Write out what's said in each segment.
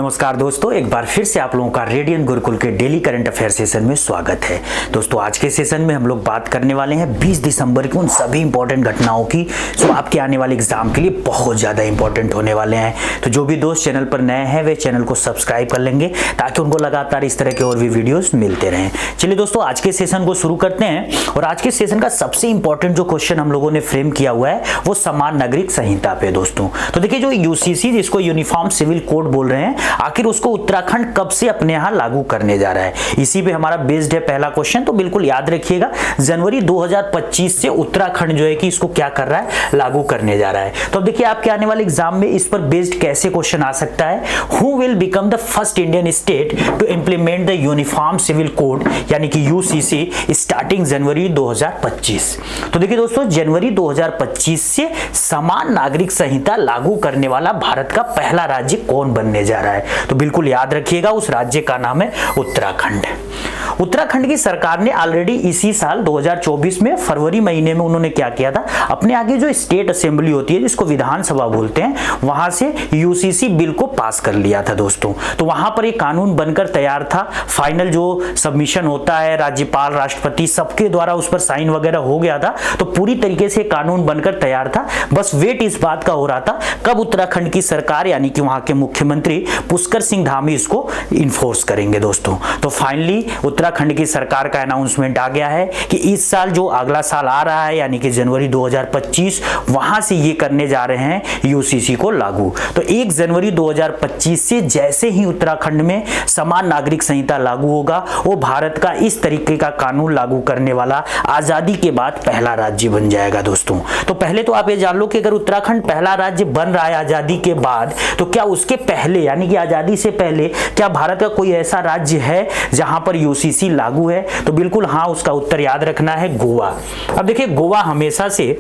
नमस्कार दोस्तों, एक बार फिर से आप लोगों का रेडियन गुरुकुल के डेली करंट अफेयर सेशन में स्वागत है। दोस्तों आज के सेशन में हम लोग बात करने वाले हैं 20 दिसंबर की उन सभी इंपॉर्टेंट घटनाओं की जो आपके आने वाले एग्जाम के लिए बहुत ज़्यादा इंपॉर्टेंट होने वाले हैं। तो जो भी दोस्त चैनल पर नए हैं वे चैनल को सब्सक्राइब कर लेंगे ताकि उनको लगातार इस तरह के और भी वीडियोस मिलते रहें। चलिए दोस्तों आज के सेशन को शुरू करते हैं और आज के सेशन का सबसे इंपॉर्टेंट जो क्वेश्चन हम लोगों ने फ्रेम किया हुआ है वो समान नागरिक संहिता पे दोस्तों। तो देखिए जो यूसीसी जिसको यूनिफॉर्म सिविल कोड बोल रहे हैं, आखिर उसको उत्तराखंड कब से अपने यहां लागू करने जा रहा है, इसी पे हमारा बेस्ड है पहला क्वेश्चन। तो बिल्कुल याद रखिएगा जनवरी 2025 से उत्तराखंड जो है कि इसको क्या कर रहा है, लागू करने जा रहा है। तो अब देखिए आपके आने वाले एग्जाम में इस पर बेस्ड कैसे क्वेश्चन आ सकता है। Who will become the first Indian state to implement the uniform civil code यानी कि यूसीसी स्टार्टिंग जनवरी 2025। तो देखिए दोस्तों जनवरी 2025 से समान नागरिक संहिता लागू करने वाला भारत का पहला राज्य कौन बनने जा रहा है। तो बिल्कुल याद रखिएगा उस राज्य का नाम है उत्तराखंड। उत्तराखंड की सरकार ने ऑलरेडी इसी साल 2024 में फरवरी महीने में उन्होंने क्या किया था, अपने आगे जो स्टेट असेंबली होती है जिसको विधानसभा बोलते हैं, वहां से यूसीसी बिल को पास कर लिया था दोस्तों। तो वहां पर एक कानून बनकर तैयार था, फाइनल जो सबमिशन होता है राज्यपाल राष्ट्रपति सबके द्वारा उस पर साइन वगैरह हो गया था। तो पूरी तरीके से कानून बनकर तैयार था, बस वेट इस बात का हो रहा था कब उत्तराखंड की सरकार यानी कि वहां के मुख्यमंत्री पुष्कर सिंह धामी इसको इन्फोर्स करेंगे दोस्तों। तो फाइनली उत्तराखंड की सरकार का अनाउंसमेंट आ गया है कि इस साल जो अगला साल आ रहा है यानी कि जनवरी 2025 वहां से ये करने जा रहे हैं यूसीसी को लागू। तो 1 जनवरी 2025 से जैसे ही उत्तराखंड में समान नागरिक संहिता लागू होगा वो भारत का इस तरीके का कानून लागू करने वाला आजादी के बाद पहला राज्य बन जाएगा दोस्तों। तो पहले तो आप ये जान लो कि अगर उत्तराखंड पहला राज्य बन रहा है आजादी के बाद, तो क्या उसके पहले यानी कि आजादी से पहले क्या भारत का कोई ऐसा राज्य है जहां पर यूसीसी लागू है। तो बिल्कुल हाँ, उसका उत्तर याद रखना है गोवा। अब देखिए गोवा हमेशा से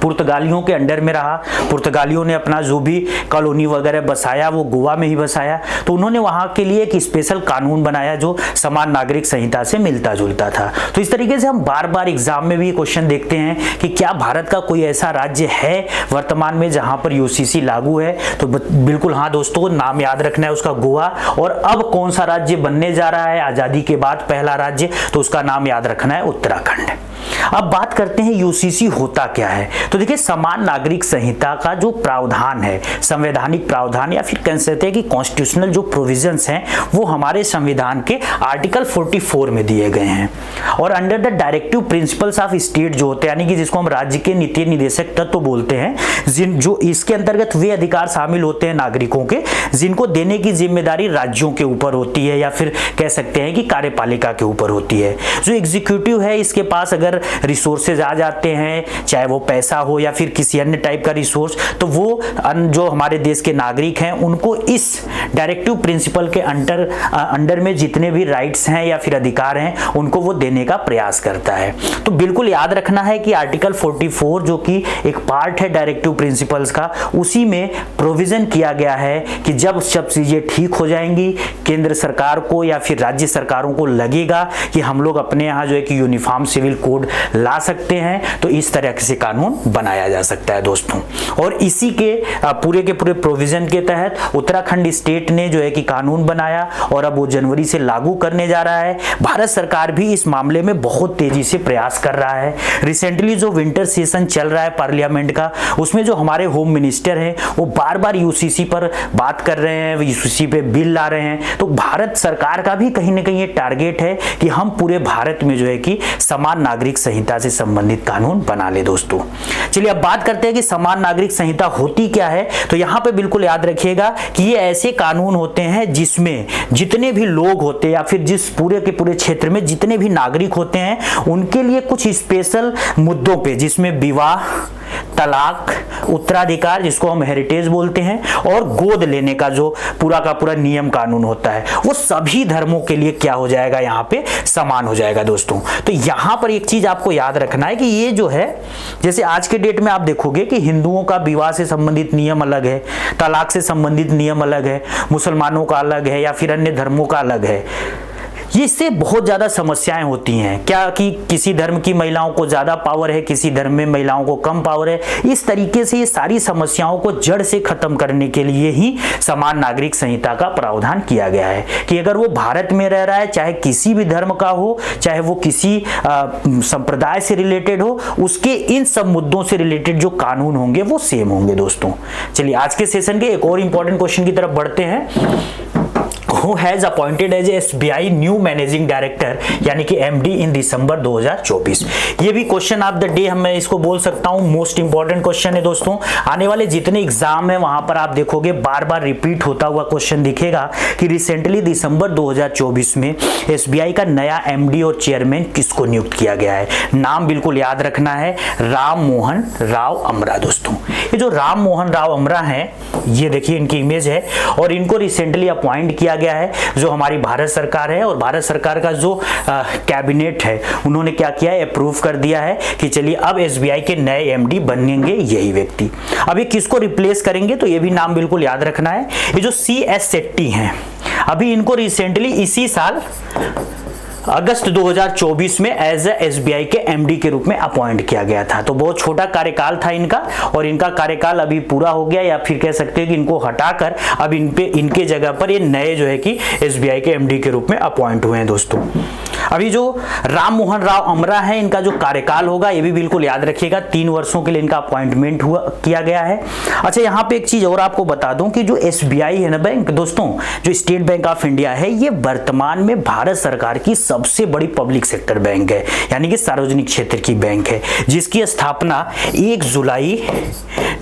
पुर्तगालियों के अंडर में रहा, पुर्तगालियों ने अपना जो भी कॉलोनी वगैरह बसाया वो गोवा में ही बसाया। तो उन्होंने वहां के लिए एक स्पेशल कानून बनाया जो समान नागरिक संहिता से मिलता जुलता था। तो इस तरीके से हम बार बार एग्जाम में भी क्वेश्चन देखते हैं कि क्या भारत का कोई ऐसा राज्य है वर्तमान में जहां पर यूसीसी लागू है। तो बिल्कुल हाँ दोस्तों, नाम याद रखना है उसका गोवा। और अब कौन सा राज्य बनने जा रहा है आजादी के बाद पहला राज्य, तो उसका नाम याद रखना है उत्तराखंड। अब बात करते हैं यूसीसी होता क्या है। तो देखिए समान नागरिक संहिता का जो प्रावधान है, संवैधानिक प्रावधान या फिर कह सकते हैं कि कॉन्स्टिट्यूशनल जो प्रोविजंस हैं वो हमारे संविधान के आर्टिकल 44 में दिए गए हैं। और under the directive principles of state जो होते हैं यानी कि जिसको हम राज्य के नीति निर्देशक तत्व बोलते हैं, जो इसके अंतर्गत वे अधिकार शामिल होते हैं नागरिकों के जिनको देने की जिम्मेदारी राज्यों के ऊपर होती है या फिर कह सकते हैं कि कार्यपालिका के ऊपर होती है। जो एग्जीक्यूटिव है इसके पास अगर रिसोर्सेज आ जाते हैं, चाहे वो पैसा हो या फिर किसी अन्य टाइप का रिसोर्स, तो वो जो हमारे देश के नागरिक हैं उनको इस डायरेक्टिव प्रिंसिपल के अंडर में जितने भी राइट्स हैं या फिर अधिकार हैं उनको वो देने का प्रयास करता है। तो बिल्कुल याद रखना है कि आर्टिकल 44 जो कि एक पार्ट है डायरेक्टिव प्रिंसिपल्स का, उसी में प्रोविजन किया गया है कि जब सब चीजें ठीक हो जाएंगी केंद्र सरकार को या फिर राज्य सरकारों को लगेगा कि हम लोग अपने यहाँ जो है कि यूनिफॉर्म सिविल कोड ला सकते हैं, तो इस तरह से कानून बनाया जा सकता है दोस्तों। और इसी के पूरे प्रोविजन के तहत उत्तराखंड स्टेट ने जो है कि कानून बनाया और अब वो जनवरी से लागू करने जा रहा है। भारत सरकार भी इस मामले में बहुत तेजी से प्रयास कर रहा है। रिसेंटली जो विंटर सेशन चल रहा है पार्लियामेंट का, उसमें जो हमारे होम मिनिस्टर हैं वो बार बार यूसीसी पर बात कर रहे हैं, यूसीसी पे बिल ला रहे हैं। तो भारत सरकार का भी कहीं ना कहीं ये टारगेट है कि हम पूरे भारत में जो है कि समान नागरिक संहिता से संबंधित कानून बना ले दोस्तों। चलिए अब बात करते हैं कि समान नागरिक संहिता होती क्या है। तो यहां पे बिल्कुल याद रखिएगा कि ये ऐसे कानून होते हैं जिसमें जितने भी लोग होते हैं या फिर जिस पूरे के पूरे क्षेत्र में जितने भी नागरिक होते हैं उनके लिए कुछ स्पेशल मुद्दों पे, जिसमें विवाह, तलाक, उत्तराधिकार जिसको हम हेरिटेज बोलते हैं, और गोद लेने का जो पूरा का पूरा नियम कानून होता है वो सभी धर्मों के लिए क्या हो जाएगा, यहाँ पे समान हो जाएगा दोस्तों। तो यहाँ पर एक चीज आपको याद रखना है कि ये जो है, जैसे आज के डेट में आप देखोगे कि हिंदुओं का विवाह से संबंधित नियम अलग है, तलाक से संबंधित नियम अलग है, मुसलमानों का अलग है या फिर अन्य धर्मों का अलग है। इससे बहुत ज़्यादा समस्याएं होती हैं क्या कि किसी धर्म की महिलाओं को ज़्यादा पावर है, किसी धर्म में महिलाओं को कम पावर है। इस तरीके से ये सारी समस्याओं को जड़ से खत्म करने के लिए ही समान नागरिक संहिता का प्रावधान किया गया है कि अगर वो भारत में रह रहा है, चाहे किसी भी धर्म का हो, चाहे वो किसी संप्रदाय से रिलेटेड हो, उसके इन सब मुद्दों से रिलेटेड जो कानून होंगे वो सेम होंगे दोस्तों। चलिए आज के सेशन के एक और इंपॉर्टेंट क्वेश्चन की तरफ बढ़ते हैं। Who has appointed as SBI new managing director यानी कि MD इन दिसंबर 2024। ये भी क्वेश्चन ऑफ द डे मैं इसको बोल सकता हूँ, मोस्ट इंपॉर्टेंट क्वेश्चन है दोस्तों। आने वाले जितने एग्जाम है वहां पर आप देखोगे बार बार रिपीट होता हुआ क्वेश्चन दिखेगा कि रिसेंटली दिसंबर 2024 में SBI का नया MD और चेयरमैन किसको नियुक्त किया गया है। नाम बिल्कुल याद रखना है, राम मोहन राव अमरा दोस्तों। ये जो राम मोहन राव अमरा है, ये देखिए इनकी इमेज है और इनको रिसेंटली अपॉइंट किया गया है जो हमारी भारत सरकार है। और भारत सरकार का जो कैबिनेट है उन्होंने क्या किया है, अप्रूव कर दिया है कि चलिए अब SBI के नए MD बनेंगे यही व्यक्ति। अभी किसको रिप्लेस करेंगे तो ये भी नाम बिल्कुल याद रखना है। ये जो CS शेट्टी हैं, अभी इनको रिसेंटली इसी साल अगस्त 2024 में एज ए SBI के MD के रूप में अपॉइंट किया गया था। तो बहुत छोटा कार्यकाल था इनका और इनका कार्यकाल अभी पूरा हो गया, या फिर कह सकते हैं कि इनको हटाकर अब इनके जगह पर ये नए जो है कि SBI के MD के रूप में अपॉइंट हुए हैं दोस्तों। अभी जो राम मोहन राव अमरा है, इनका जो कार्यकाल होगा ये भी बिल्कुल याद रखिएगा, 3 वर्षों के लिए इनका अपॉइंटमेंट किया गया है। अच्छा, यहाँ पे एक चीज और आपको बता दूं कि जो SBI है ना बैंक दोस्तों, जो स्टेट बैंक ऑफ इंडिया है, ये वर्तमान में भारत सरकार की सबसे बड़ी पब्लिक सेक्टर बैंक है, यानी कि सार्वजनिक क्षेत्र की बैंक है, जिसकी स्थापना 1 जुलाई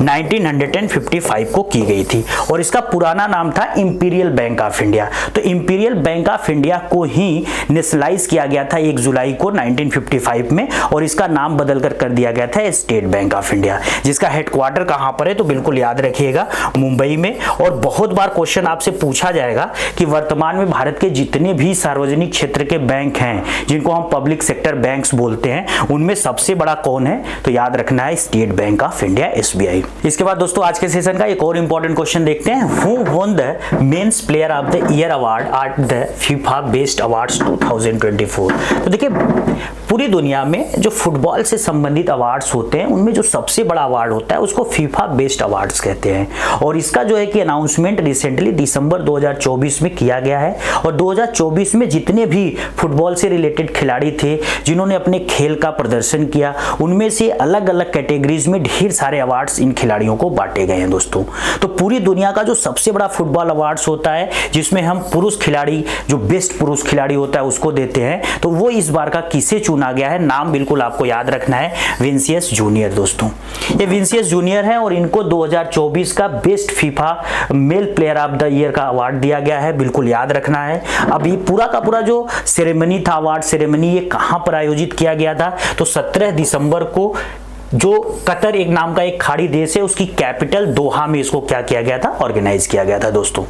1955 को की गई थी और इसका पुराना नाम था इंपीरियल बैंक ऑफ इंडिया। तो इंपीरियल बैंक ऑफ इंडिया को ही नेशनलाइज किया गया था 1 जुलाई को 1955 में और इसका नाम बदलकर कर दिया गया था स्टेट बैंक ऑफ इंडिया, जिसका हेडक्वार्टर कहां पर है तो बिल्कुल याद रखिएगा, मुंबई में। और बहुत बार क्वेश्चन आपसे पूछा जाएगा कि वर्तमान में भारत के जितने भी सार्वजनिक क्षेत्र के बैंक हैं, जिनको हम पब्लिक सेक्टर बैंक्स बोलते हैं, उनमें सबसे बड़ा कौन है तो याद रखना है state bank of India SBI। इसके बाद दोस्तों आज के सेशन का एक और इंपॉर्टेंट क्वेश्चन देखते हैं। Who won the men's player of the year award at the FIFA best awards 2024। तो देखिए पूरी दुनिया में जो फुटबॉल से संबंधित अवार्ड्स होते हैं उनमें जो सबसे बड़ा अवार्ड होता है उसको फीफा बेस्ट अवार्ड्स कहते हैं और इसका जो है कि अनाउंसमेंट रिसेंटली दिसंबर 2024 में किया गया है। और 2024 में जितने भी फुटबॉल से रिलेटेड खिलाड़ी थे जिन्होंने अपने खेल का प्रदर्शन किया, उनमें से अलग अलग कैटेगरीज में ढेर सारे अवार्ड्स इन खिलाड़ियों को बांटे गए हैं दोस्तों। तो पूरी दुनिया का जो सबसे बड़ा फुटबॉल अवार्ड्स होता है जिसमें हम पुरुष खिलाड़ी, जो बेस्ट पुरुष खिलाड़ी होता है उसको देते हैं, तो वो इस बार का किसे चुना गया है, नाम बिल्कुल आपको याद रखना है, विनिसियस जूनियर दोस्तों। ये विनिसियस जूनियर है और इनको 2024 का best FIFA mail player of the year का अवार्ड दिया गया है, बिल्कुल याद रखना है। अब ये पूरा का पूरा जो सेरेमनी था, अवार्ड सेरेमनी, ये कहां पर आयोजित किया गया था तो 17 दिसंबर को जो कतर एक नाम का एक खाड़ी देश है उसकी कैपिटल दोहा में इसको क्या किया गया था, ऑर्गेनाइज किया गया था दोस्तों।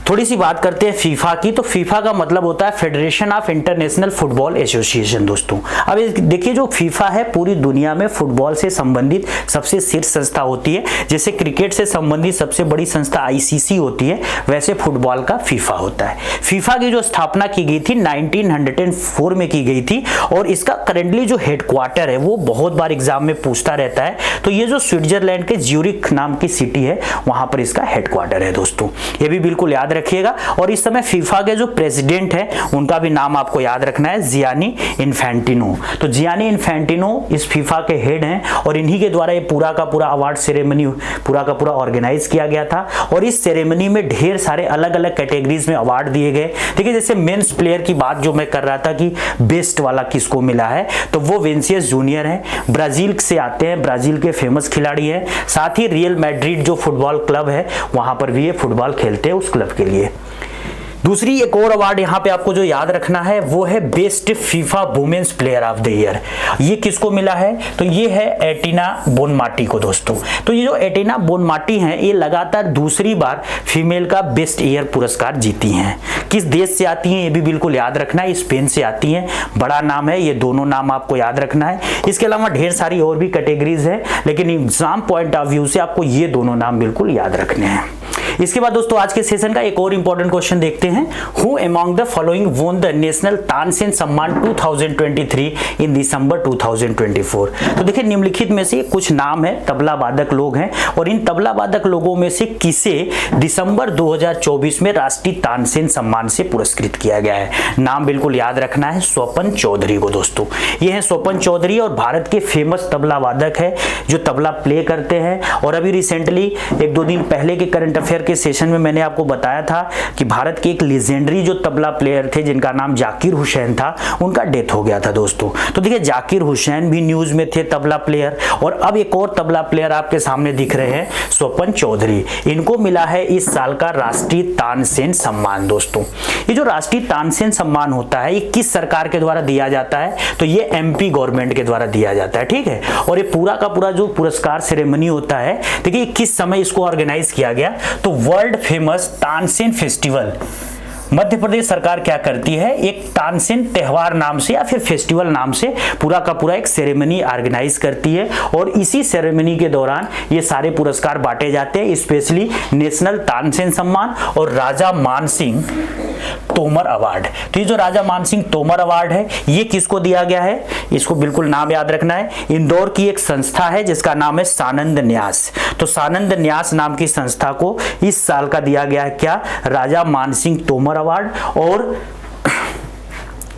थोड़ी सी बात करते हैं फीफा की। तो फीफा का मतलब होता है federation of international football association दोस्तों। अब देखिए जो फीफा है पूरी दुनिया में फुटबॉल से संबंधित सबसे शीर्ष संस्था होती है। जैसे क्रिकेट से संबंधित सबसे बड़ी संस्था ICC होती है, वैसे फुटबॉल का फीफा होता है। फीफा की जो स्थापना की गई थी 1904 में की गई थी और इसका करेंटली जो हेडक्वार्टर है वो बहुत बार एग्जाम में पूछता रहता है, तो ये जो स्विट्जरलैंड के ज्यूरिख नाम की सिटी है वहां पर इसका हेडक्वार्टर है दोस्तों, ये भी बिल्कुल याद रखिएगा। और इस समय फीफा के जो प्रेसिडेंट है उनका भी नाम आपको याद रखना है, जियानी इन्फेंटिनो। तो जियानी इन्फेंटिनो इस फीफा के हेड हैं और इन्हीं के द्वारा ये पूरा का पूरा अवार्ड सेरेमनी पूरा का पूरा ऑर्गेनाइज किया गया था। और इस सेरेमनी में ढेर सारे अलग अलग कैटेगरीज में अवार्ड दिए गए। देखिए जैसे मेंस प्लेयर की बात जो मैं कर रहा था कि बेस्ट वाला किसको मिला है, तो वो विनिसियस जूनियर है, ब्राजील से आते हैं, ब्राजील के फेमस खिलाड़ी हैं। साथ ही रियल मैड्रिड जो फुटबॉल क्लब है वहां पर भी ये फुटबॉल खेलते हैं उस क्लब के लिए। दूसरी एक और अवार्ड यहाँ पे आपको जो याद रखना है वो है best FIFA women's player of the year. ये किसको मिला है तो ये है एटिना बोनमाटी को दोस्तों। तो ये जो एटिना बोनमाटी हैं ये लगातार दूसरी बार फीमेल का बेस्ट ईयर पुरस्कार जीती हैं। किस देश से आती हैं ये भी बिल्कुल याद रखना है, स्पेन से आती हैं, बड़ा नाम है, ये दोनों नाम आपको याद रखना है। इसके अलावा ढेर सारी और भी कैटेगरीज है लेकिन एग्जाम पॉइंट ऑफ व्यू से आपको ये दोनों नाम बिल्कुल याद रखने हैं। इसके बाद दोस्तों आज के सेशन का एक और इंपॉर्टेंट क्वेश्चन देखते हैं। Who among the following won the national Tansen सम्मान 2023 इन दिसंबर 2024। तो देखिए निम्नलिखित में से कुछ नाम है, तबला वादक लोग हैं और इन तबला वादक लोगों में से किसे दिसंबर 2024 में राष्ट्रीय तानसेन सम्मान से पुरस्कृत किया गया है। नाम बिल्कुल याद रखना है, स्वपन चौधरी को दोस्तों। ये है स्वपन चौधरी और भारत के फेमस तबला वादक है जो तबला प्ले करते हैं। और अभी रिसेंटली एक दो दिन पहले के करंट अफेयर के सेशन में मैंने आपको बताया था कि भारत के एक लेजेंडरी जो तबला प्लेयर थे जिनका नाम जाकिर हुसैन था, उनका डेथ हो गया था दोस्तों। तो देखिए जाकिर हुसैन भी न्यूज में थे, तबला प्लेयर, और अब एक और तबला प्लेयर आपके सामने दिख रहे हैं, स्वपन चौधरी। इनको मिला है इस साल का राष्ट्रीय तानसेन सम्मान दोस्तों। ये जो राष्ट्रीय तानसेन सम्मान होता है ये किस सरकार के द्वारा दिया जाता है? तो ये एमपी गवर्नमेंट के द्वारा दिया जाता है, ठीक है। और ये पूरा का पूरा जो पुरस्कार सेरेमनी होता है, देखिए किस समय इसको ऑर्गेनाइज किया गया, तो world famous Tansen festival Madhya Pradesh सरकार क्या करती है, एक तानसेन त्योहार नाम से या फिर फेस्टिवल नाम से पूरा का पूरा एक सेरेमनी ऑर्गेनाइज करती है। और इसी सेरेमनी के दौरान ये सारे पुरस्कार बांटे जाते हैं, स्पेशली नेशनल तानसेन सम्मान और राजा मानसिंह तोमर अवार्ड। तो ये जो राजा मानसिंह तोमर अवार्ड है ये किसको दिया गया है, इसको बिल्कुल नाम याद रखना है। इंदौर की एक संस्था है जिसका नाम है सानंद न्यास। तो सानंद न्यास नाम की संस्था को इस साल का दिया गया है क्या, राजा मानसिंह तोमर अवार्ड। और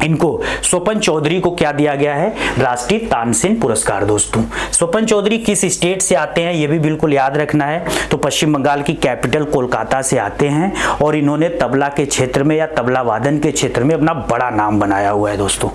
इनको स्वपन चौधरी को क्या दिया गया है, राष्ट्रीय तानसेन पुरस्कार दोस्तों। स्वपन चौधरी किस स्टेट से आते हैं ये भी बिल्कुल याद रखना है। तो पश्चिम बंगाल की कैपिटल कोलकाता से आते हैं और इन्होंने तबला के क्षेत्र में या तबला वादन के क्षेत्र में अपना बड़ा नाम बनाया हुआ है दोस्तों।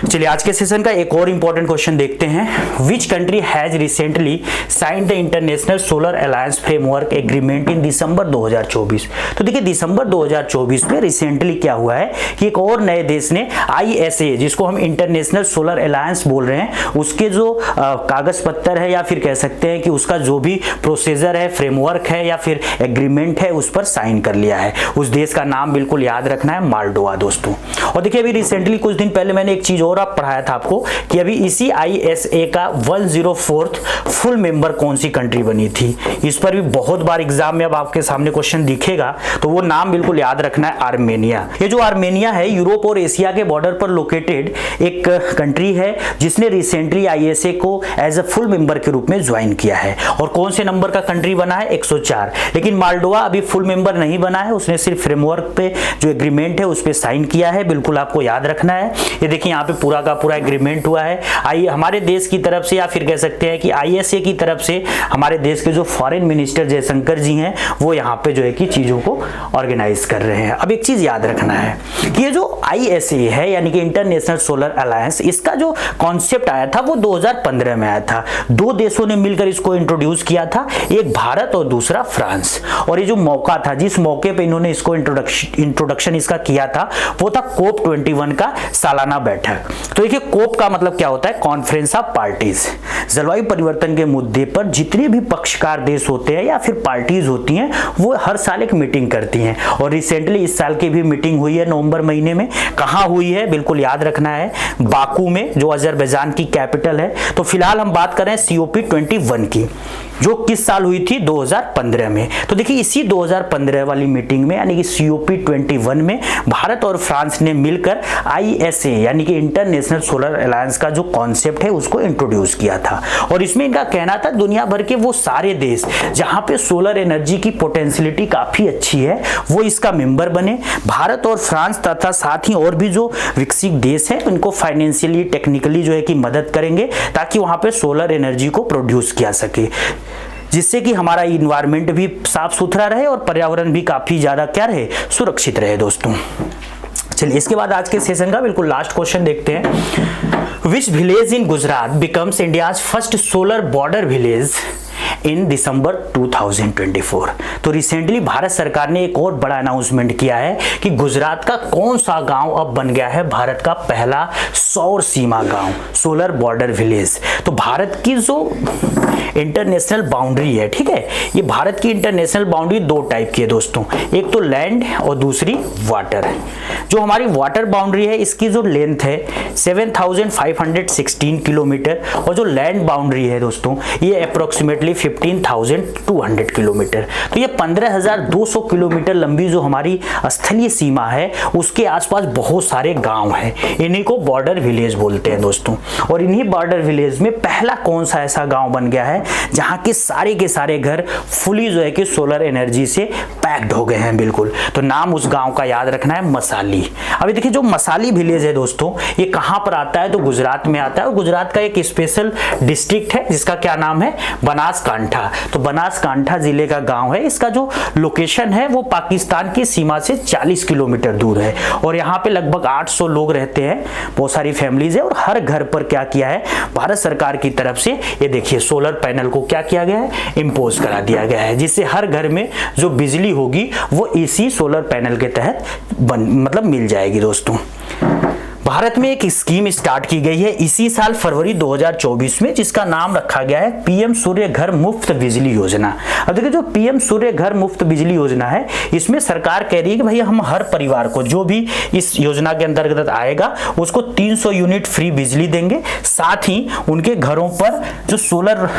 चलिए आज के सेशन का एक और इंपॉर्टेंट क्वेश्चन देखते हैं। Which country has recently signed the International Solar Alliance framework agreement in December 2024। तो देखिए दिसंबर 2024 में रिसेंटली क्या हुआ है कि एक और नए देश ने ISA, जिसको हम इंटरनेशनल सोलर अलायंस बोल रहे हैं, उसके जो कागज पत्तर है या फिर कह सकते हैं कि उसका जो भी प्रोसीजर है, फ्रेमवर्क है या फिर एग्रीमेंट है, उस पर साइन कर लिया है। उस देश का नाम बिल्कुल याद रखना है, मालडोवा दोस्तों। और देखिए अभी रिसेंटली कुछ दिन पहले मैंने एक चीज और आप पढ़ाया था आपको कि अभी इसी ISA का 104th फुल मेंबर कौन सी कंट्री बनी थी। इस पर भी बहुत बार एग्जाम में अब आपके सामने क्वेश्चन दिखेगा, तो वो नाम बिल्कुल याद रखना है, आर्मेनिया। ये जो आर्मेनिया है यूरोप और एशिया के बॉर्डर पर लोकेटेड एक कंट्री है जिसने रिसेंटली ISA को एज अ फुल मेंबर के रूप में ज्वाइन किया है। और कौन से नंबर का कंट्री बना है, 104। लेकिन मालडोवा अभी फुल मेंबर नहीं बना है, उसने सिर्फ फ्रेमवर्क पे जो एग्रीमेंट है उस पर साइन किया है, बिल्कुल आपको याद रखना है। ये देखिए यहाँ पे पूरा का पूरा एग्रीमेंट हुआ है हमारे देश की तरफ से, या फिर कह सकते हैं कि ISA की तरफ से। हमारे देश के जो फॉरेन मिनिस्टर जयशंकर जी हैं वो यहाँ पे जो है कि चीजों को ऑर्गेनाइज कर रहे हैं। अब एक चीज याद रखना है कि ये जो ISA है यानी कि इंटरनेशनल सोलर अलायंस, इसका जो कॉन्सेप्ट आया था वो 2015 में आया था। दो देशों ने मिलकर इसको इंट्रोड्यूस किया था, एक भारत और दूसरा फ्रांस। और ये जो मौका था, जिस मौके पे इन्होंने इसको इंट्रोडक्शन इसका किया था, वो था COP21 का सालाना बैठक। तो देखिए कोप का मतलब क्या होता है, कॉन्फ्रेंस ऑफ पार्टीज। जलवायु परिवर्तन के मुद्दे पर जितने भी पक्षकार देश होते हैं या फिर पार्टीज होती हैं वो हर साल एक मीटिंग करती हैं। और रिसेंटली इस साल की भी मीटिंग हुई है नवंबर महीने में। कहां हुई है बिल्कुल याद रखना है, बाकू में, जो अजरबैजान की कैपिटल है। तो फिलहाल हम बात कर रहे हैं COP21 की, जो किस साल हुई थी, 2015 में। तो देखिए इसी 2015 वाली मीटिंग में यानी कि COP21 में भारत और फ्रांस ने मिलकर ISA यानी कि इंटरनेशनल सोलर अलायंस का जो कॉन्सेप्ट है उसको इंट्रोड्यूस किया था। और इसमें इनका कहना था दुनिया भर के वो सारे देश जहां पे सोलर एनर्जी की पोटेंशियलिटी काफी अच्छी है वो इसका मेंबर बने। भारत और फ्रांस तथा साथ ही और भी जो विकसित देश हैं उनको फाइनेंशियली टेक्निकली जो है कि मदद करेंगे ताकि वहां पे सोलर एनर्जी को प्रोड्यूस किया सके, जिससे कि हमारा इन्वायरमेंट भी साफ सुथरा रहे और पर्यावरण भी काफी ज्यादा क्या रहे, सुरक्षित रहे दोस्तों। चलिए इसके बाद आज के सेशन का बिल्कुल लास्ट क्वेश्चन देखते हैं। Which village in Gujarat becomes India's first solar border village in December 2024। तो रिसेंटली भारत सरकार ने एक और बड़ा अनाउंसमेंट किया है कि गुजरात का कौन सा गांव अब बन गया है भारत का पहला सौर सीमा गांव, सोलर बॉर्डर विलेज। तो भारत की जो इंटरनेशनल बाउंड्री है, ठीक है, ये भारत की इंटरनेशनल बाउंड्री दो टाइप की है दोस्तों, एक तो लैंड और दूसरी वाटर। जो हमारी वाटर बाउंड्री है इसकी जो लेंथ है 7516 किलोमीटर और जो लैंड बाउंड्री है दोस्तों ये अप्रोक्सीमेटली 15,200 किलोमीटर। तो ये 15,200 किलोमीटर लंबी जो हमारी स्थलीय सीमा है उसके आसपास बहुत सारे गांव हैं, इन्हीं को बॉर्डर विलेज बोलते हैं दोस्तों। और इन्हीं बॉर्डर विलेज में पहला कौन सा ऐसा गांव बन गया है जहां के सारे घर फुली जो है कि सोलर एनर्जी से पैक्ड हो गए हैं बिल्कुल। तो नाम उस गांव का याद रखना है, मसाली। अभी देखिए जो मसाली विलेज है दोस्तों, ये कहां पर आता है तो गुजरात में आता है, और गुजरात का एक स्पेशल डिस्ट्रिक्ट है जिसका क्या नाम है, बनासकांठा। तो बनासकांठा जिले का गांव है। इसका जो लोकेशन है वो पाकिस्तान की सीमा से 40 किलोमीटर दूर है, और यहाँ पे लगभग 800 लोग रहते हैं, बहुत सारी फैमिलीज है। और हर घर पर क्या किया है भारत सरकार की तरफ से, ये देखिए सोलर पैनल को क्या किया गया है, इंपोज करा दिया गया है, जिससे हर घर में जो बिजली होगी वो इसी सोलर पैनल के तहत मतलब मिल जाएगी दोस्तों। भारत में एक स्कीम स्टार्ट की गई है इसी साल फरवरी 2024 में, जिसका नाम रखा गया है पीएम सूर्य घर मुफ्त बिजली योजना। अब देखिए जो पीएम सूर्य घर मुफ्त बिजली योजना है, इसमें सरकार कह रही है कि भाई हम हर परिवार को जो भी इस योजना के अंतर्गत आएगा उसको 300 यूनिट फ्री बिजली देंगे। साथ ही उनके घरों पर जो सोलर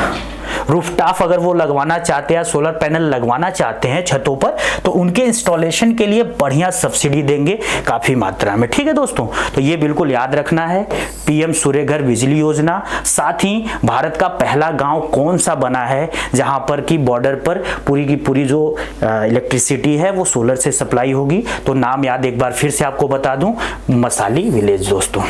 रूफटॉप अगर वो लगवाना चाहते हैं, सोलर पैनल लगवाना चाहते हैं छतों पर, तो उनके इंस्टॉलेशन के लिए बढ़िया सब्सिडी देंगे काफी मात्रा में। ठीक है दोस्तों, तो ये बिल्कुल याद रखना है, पीएम सूर्य घर बिजली योजना। साथ ही भारत का पहला गांव कौन सा बना है जहां पर की बॉर्डर पर पूरी की पूरी जो इलेक्ट्रिसिटी है वो सोलर से सप्लाई होगी, तो नाम याद एक बार फिर से आपको बता दूं, मसाली विलेज दोस्तों।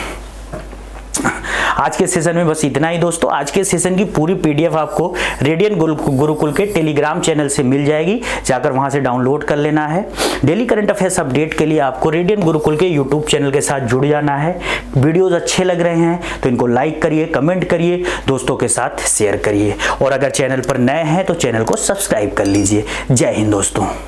आज के सेशन में बस इतना ही दोस्तों। आज के सेशन की पूरी पीडीएफ आपको रेडियन गुरुकुल के टेलीग्राम चैनल से मिल जाएगी, जाकर वहां से डाउनलोड कर लेना है। डेली करंट अफेयर्स अपडेट के लिए आपको रेडियन गुरुकुल के यूट्यूब चैनल के साथ जुड़ जाना है। वीडियोज अच्छे लग रहे हैं तो इनको लाइक करिए, कमेंट करिए, दोस्तों के साथ शेयर करिए, और अगर चैनल पर नए हैं तो चैनल को सब्सक्राइब कर लीजिए। जय हिंद दोस्तों।